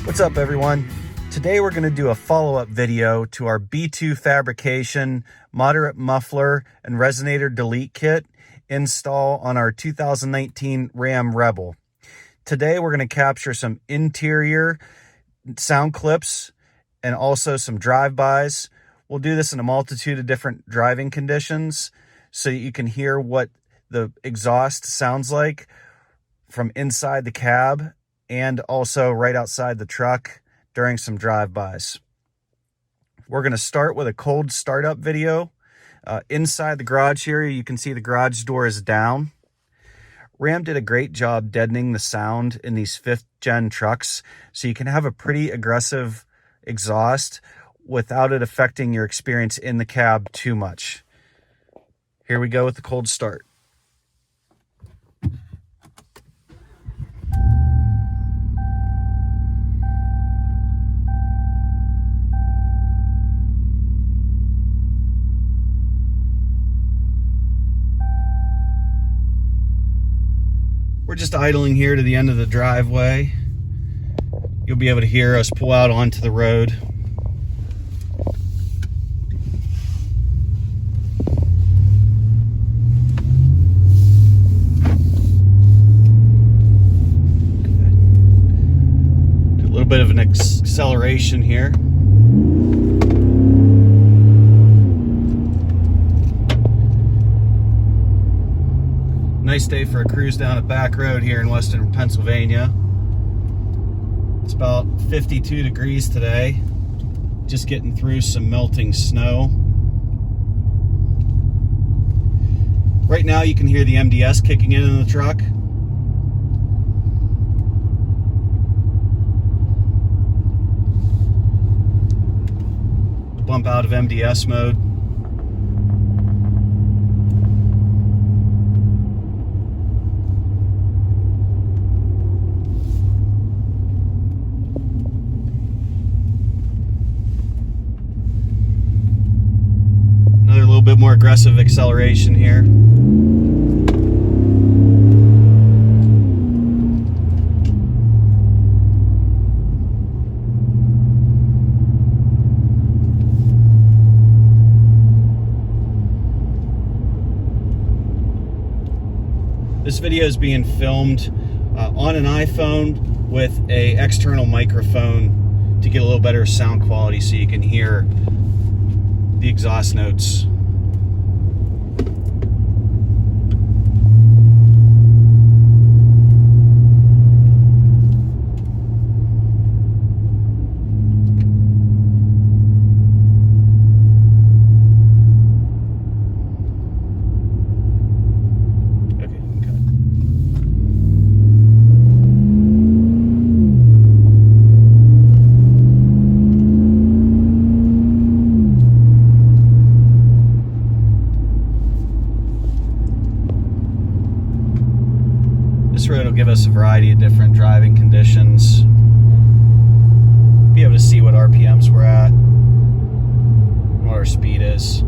What's up, everyone? Today we're going to do a follow-up video to our B2 Fabrication moderate muffler and resonator delete kit install on our 2019 Ram Rebel. Today we're going to capture some interior sound clips and also some drive-bys. We'll do this in a multitude of different driving conditions so you can hear what the exhaust sounds like from inside the cab and also right outside the truck during some drive-bys. We're going to start with a cold startup video. Inside the garage here, you can see the garage door is down. Ram did a great job deadening the sound in these 5th gen trucks, so you can have a pretty aggressive exhaust without it affecting your experience in the cab too much. Here we go with the cold start. We're just idling here to the end of the driveway. You'll be able to hear us pull out onto the road. Do a little bit of an acceleration here. Nice day for a cruise down a back road here in Western Pennsylvania. It's about 52 degrees today. Just getting through some melting snow. Right now you can hear the MDS kicking in the truck. Bump out of MDS mode. Bit more aggressive acceleration here. This video is being filmed on an iPhone with an external microphone to get a little better sound quality so you can hear the exhaust notes. This road will give us a variety of different driving conditions. Be able to see what RPMs we're at, what our speed is.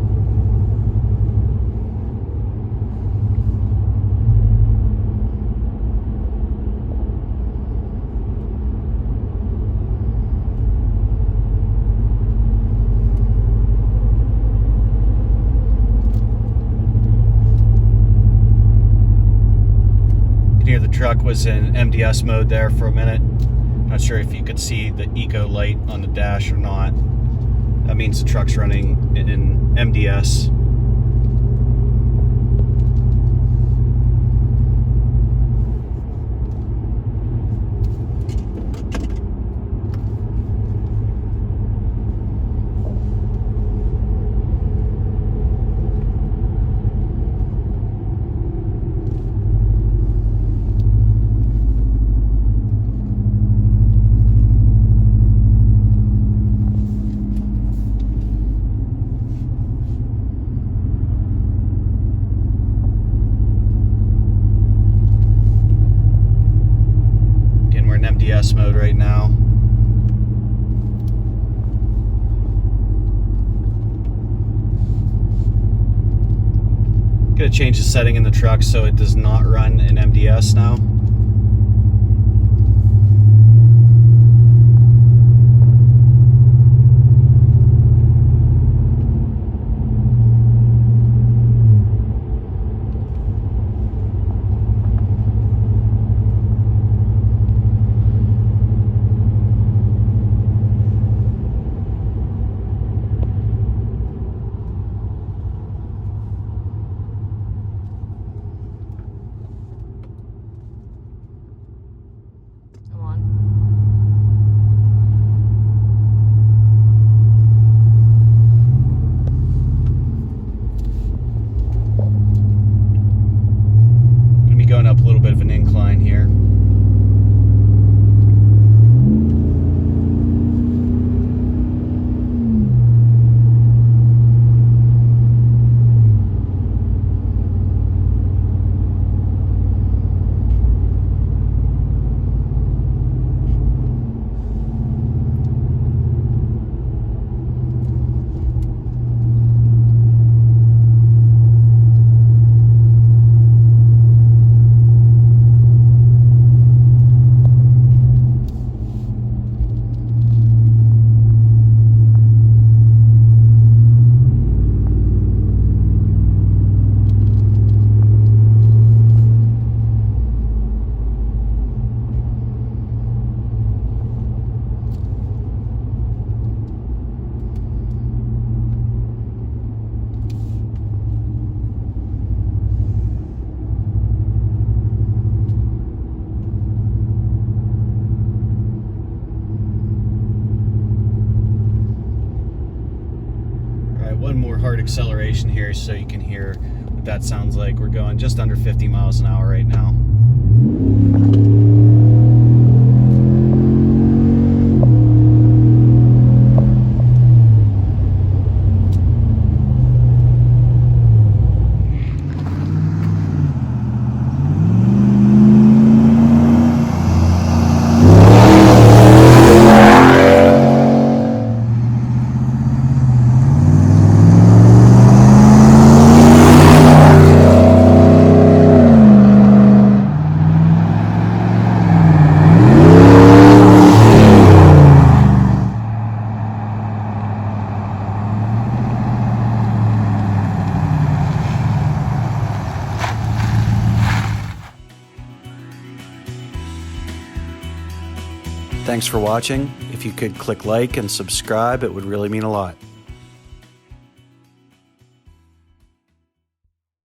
The truck was in MDS mode there for a minute. Not sure if you could see the eco light on the dash or not. That means the truck's running in MDS. MDS mode right now. Gonna change the setting in the truck so it does not run in MDS now. an incline here. One more hard acceleration here so you can hear what that sounds like. We're going just under 50 miles an hour right now. Thanks for watching. If you could click like and subscribe, it would really mean a lot.